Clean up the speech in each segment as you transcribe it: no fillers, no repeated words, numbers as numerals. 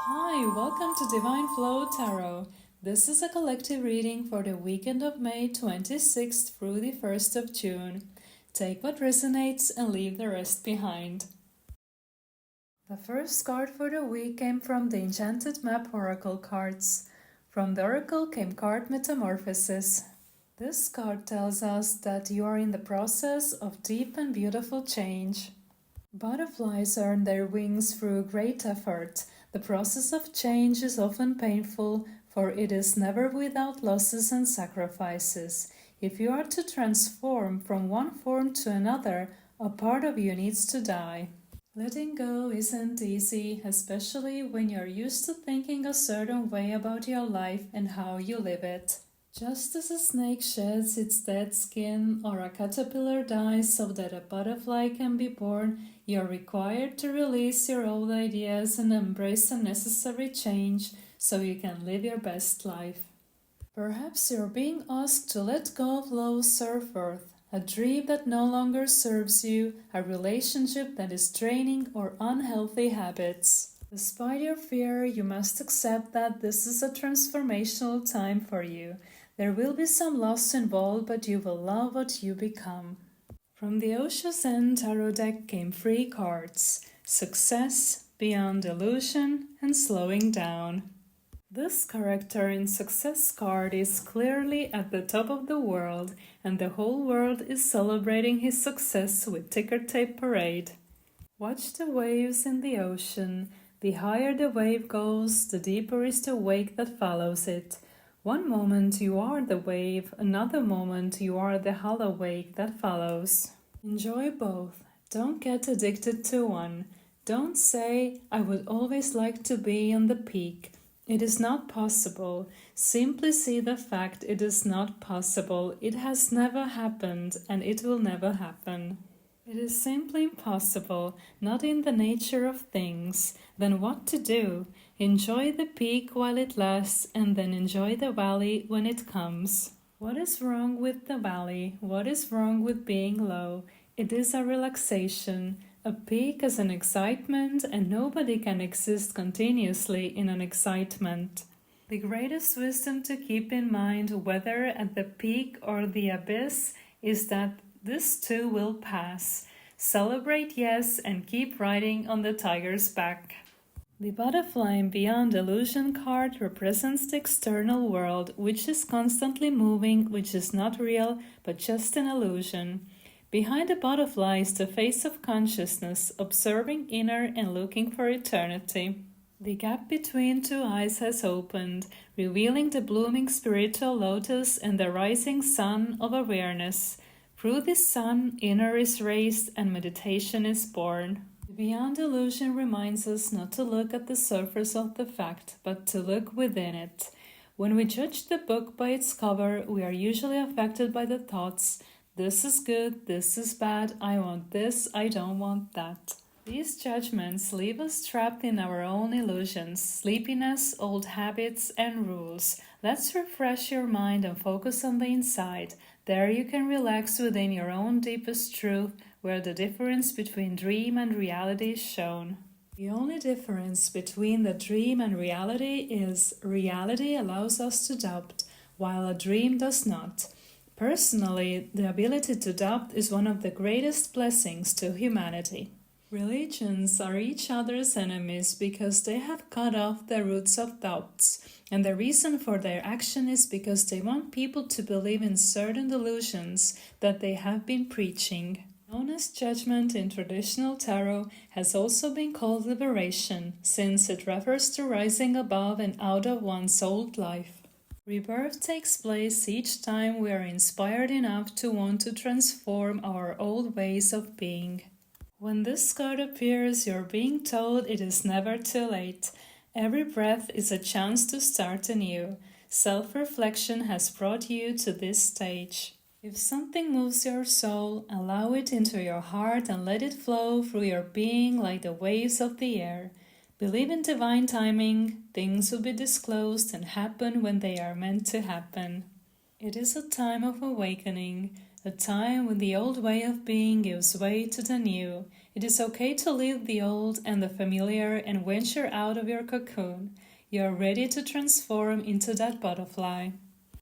Hi, welcome to Divine Flow Tarot. This is a collective reading for the weekend of May 26th through the 1st of June. Take what resonates and leave the rest behind. The first card for the week came from the Enchanted Map Oracle cards. From the Oracle came card Metamorphosis. This card tells us that you are in the process of deep and beautiful change. Butterflies earn their wings through great effort. The process of change is often painful, for it is never without losses and sacrifices. If you are to transform from one form to another, a part of you needs to die. Letting go isn't easy, especially when you're used to thinking a certain way about your life and how you live it. Just as a snake sheds its dead skin or a caterpillar dies so that a butterfly can be born, you're required to release your old ideas and embrace a necessary change so you can live your best life. Perhaps you're being asked to let go of low self-worth, a dream that no longer serves you, a relationship that is draining, or unhealthy habits. Despite your fear, you must accept that this is a transformational time for you. There will be some loss involved, but you will love what you become. From the OSHO Zen Tarot deck came 3 cards: Success, Beyond Illusion, and Slowing Down. This character in Success card is clearly at the top of the world, and the whole world is celebrating his success with ticker tape parade. Watch the waves in the ocean. The higher the wave goes, the deeper is the wake that follows it. One moment you are the wave, another moment you are the hollow wake that follows. Enjoy both. Don't get addicted to one. Don't say, I would always like to be on the peak. It is not possible. Simply see the fact it is not possible. It has never happened and it will never happen. It is simply impossible, not in the nature of things. Then what to do? Enjoy the peak while it lasts and then enjoy the valley when it comes. What is wrong with the valley? What is wrong with being low? It is a relaxation. A peak is an excitement, and nobody can exist continuously in an excitement. The greatest wisdom to keep in mind, whether at the peak or the abyss, is that this too will pass. Celebrate yes and keep riding on the tiger's back. The butterfly in Beyond Illusion card represents the external world, which is constantly moving, which is not real, but just an illusion. Behind the butterfly is the face of consciousness, observing inner and looking for eternity. The gap between 2 eyes has opened, revealing the blooming spiritual lotus and the rising sun of awareness. Through this sun, inner is raised and meditation is born. The Beyond Illusion reminds us not to look at the surface of the fact, but to look within it. When we judge the book by its cover, we are usually affected by the thoughts, this is good, this is bad, I want this, I don't want that. These judgments leave us trapped in our own illusions, sleepiness, old habits, and rules. Let's refresh your mind and focus on the inside. There you can relax within your own deepest truth, where the difference between dream and reality is shown. The only difference between the dream and reality is reality allows us to doubt, while a dream does not. Personally, the ability to doubt is one of the greatest blessings to humanity. Religions are each other's enemies because they have cut off the roots of doubts, and the reason for their action is because they want people to believe in certain delusions that they have been preaching. Known as judgment in traditional tarot, has also been called liberation, since it refers to rising above and out of one's old life. Rebirth takes place each time we are inspired enough to want to transform our old ways of being. When this card appears, you're being told it is never too late. Every breath is a chance to start anew. Self-reflection has brought you to this stage. If something moves your soul, allow it into your heart and let it flow through your being like the waves of the air. Believe in divine timing, things will be disclosed and happen when they are meant to happen. It is a time of awakening. a time when the old way of being gives way to the new. It is okay to leave the old and the familiar and venture out of your cocoon. You are ready to transform into that butterfly.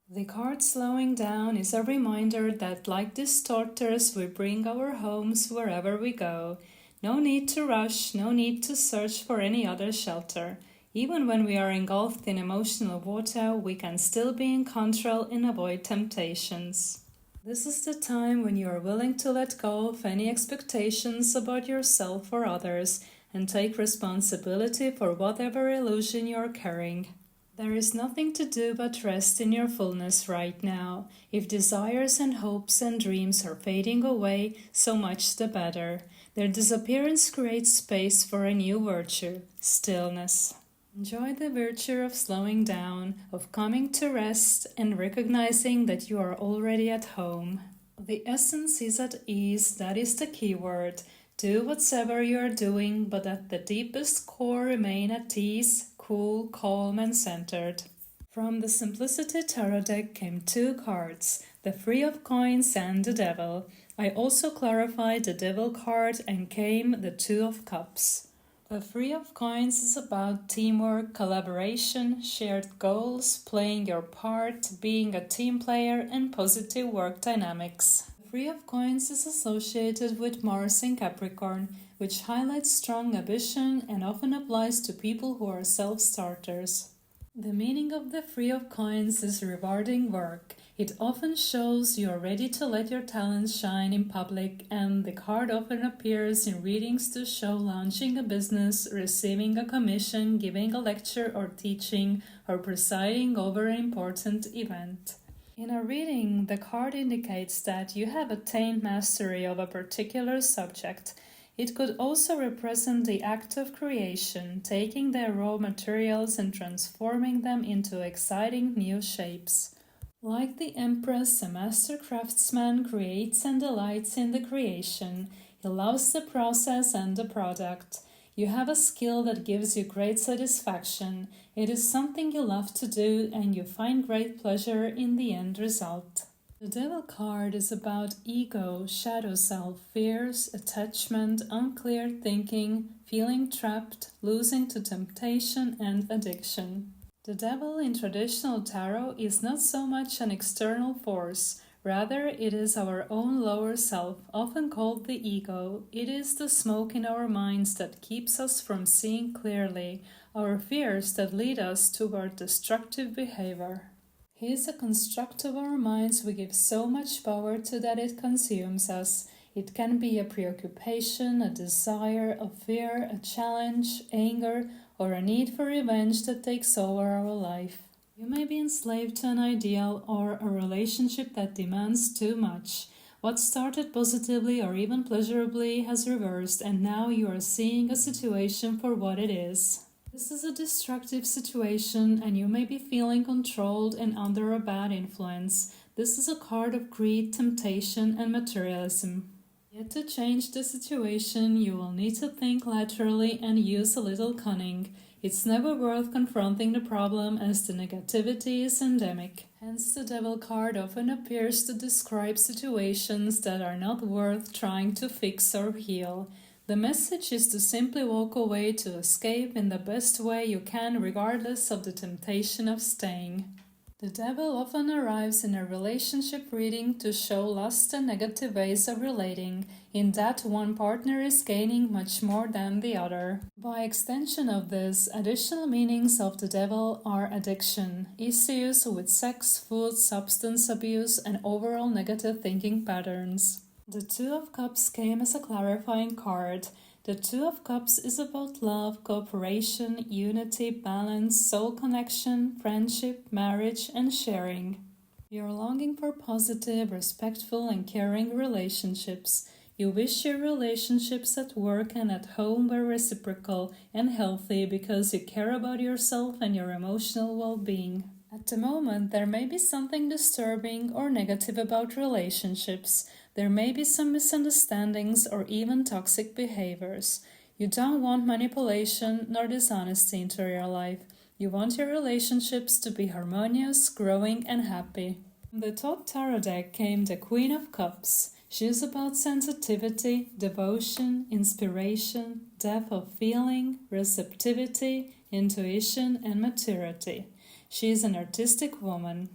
The card slowing down is a reminder that, like these tortoise, we bring our homes wherever we go. No need to rush, no need to search for any other shelter. Even when we are engulfed in emotional water, we can still be in control and avoid temptations. This is the time when you are willing to let go of any expectations about yourself or others and take responsibility for whatever illusion you are carrying. There is nothing to do but rest in your fullness right now. If desires and hopes and dreams are fading away, so much the better. Their disappearance creates space for a new virtue, stillness. Enjoy the virtue of slowing down, of coming to rest and recognizing that you are already at home. The essence is at ease, that is the key word. Do whatever you are doing, but at the deepest core remain at ease, cool, calm and centered. From the Simplicity Tarot deck came two cards, the Three of Coins and the Devil. I also clarified the Devil card and came the Two of Cups. The Three of Coins is about teamwork, collaboration, shared goals, playing your part, being a team player and positive work dynamics. The Three of Coins is associated with Mars in Capricorn, which highlights strong ambition and often applies to people who are self-starters. The meaning of the Three of Coins is rewarding work. It often shows you are ready to let your talents shine in public, and the card often appears in readings to show launching a business, receiving a commission, giving a lecture or teaching, or presiding over an important event. In a reading, the card indicates that you have attained mastery of a particular subject. It could also represent the act of creation, taking their raw materials and transforming them into exciting new shapes. Like the Empress, a master craftsman creates and delights in the creation. He loves the process and the product. You have a skill that gives you great satisfaction. It is something you love to do and you find great pleasure in the end result. The Devil card is about ego, shadow self, fears, attachment, unclear thinking, feeling trapped, losing to temptation and addiction. The Devil in traditional tarot is not so much an external force, rather it is our own lower self, often called the ego. It is the smoke in our minds that keeps us from seeing clearly, our fears that lead us toward destructive behavior. He is a construct of our minds we give so much power to that it consumes us. It can be a preoccupation, a desire, a fear, a challenge, anger, or a need for revenge that takes over our life. You may be enslaved to an ideal or a relationship that demands too much. What started positively or even pleasurably has reversed, and now you are seeing a situation for what it is. This is a destructive situation and you may be feeling controlled and under a bad influence. This is a card of greed, temptation and materialism. Yet to change the situation, you will need to think laterally and use a little cunning. It's never worth confronting the problem as the negativity is endemic. Hence the Devil card often appears to describe situations that are not worth trying to fix or heal. The message is to simply walk away to escape in the best way you can regardless of the temptation of staying. The Devil often arrives in a relationship reading to show lust and negative ways of relating, in that one partner is gaining much more than the other. By extension of this, additional meanings of the Devil are addiction, issues with sex, food, substance abuse, and overall negative thinking patterns. The Two of Cups came as a clarifying card. The Two of Cups is about love, cooperation, unity, balance, soul connection, friendship, marriage, and sharing. You're longing for positive, respectful, and caring relationships. You wish your relationships at work and at home were reciprocal and healthy because you care about yourself and your emotional well-being. At the moment, there may be something disturbing or negative about relationships. There may be some misunderstandings or even toxic behaviors. You don't want manipulation nor dishonesty into your life. You want your relationships to be harmonious, growing, and happy. The top tarot deck came the Queen of Cups. She is about sensitivity, devotion, inspiration, depth of feeling, receptivity, intuition, and maturity. She is an artistic woman.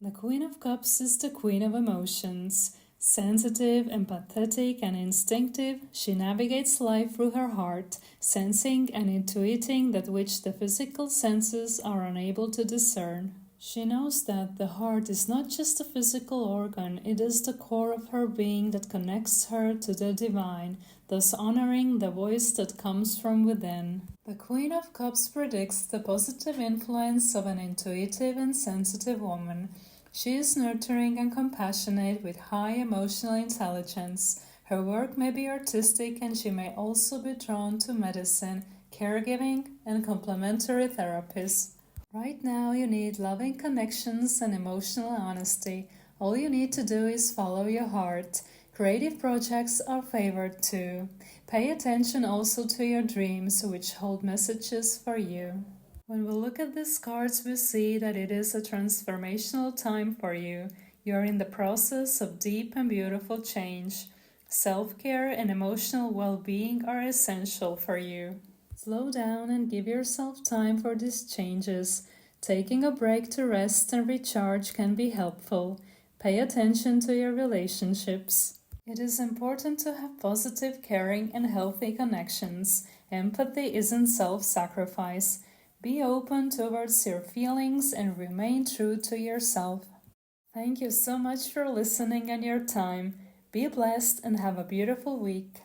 The Queen of Cups is the queen of emotions. Sensitive, empathetic, and instinctive, she navigates life through her heart, sensing and intuiting that which the physical senses are unable to discern. She knows that the heart is not just a physical organ, it is the core of her being that connects her to the divine, thus honoring the voice that comes from within. The Queen of Cups predicts the positive influence of an intuitive and sensitive woman. She is nurturing and compassionate with high emotional intelligence. Her work may be artistic and she may also be drawn to medicine, caregiving, and complementary therapies. Right now you need loving connections and emotional honesty. All you need to do is follow your heart. Creative projects are favored too. Pay attention also to your dreams, which hold messages for you. When we look at these cards, we see that it is a transformational time for you. You are in the process of deep and beautiful change. Self-care and emotional well-being are essential for you. Slow down and give yourself time for these changes. Taking a break to rest and recharge can be helpful. Pay attention to your relationships. It is important to have positive, caring, and healthy connections. Empathy isn't self-sacrifice. Be open towards your feelings and remain true to yourself. Thank you so much for listening and your time. Be blessed and have a beautiful week.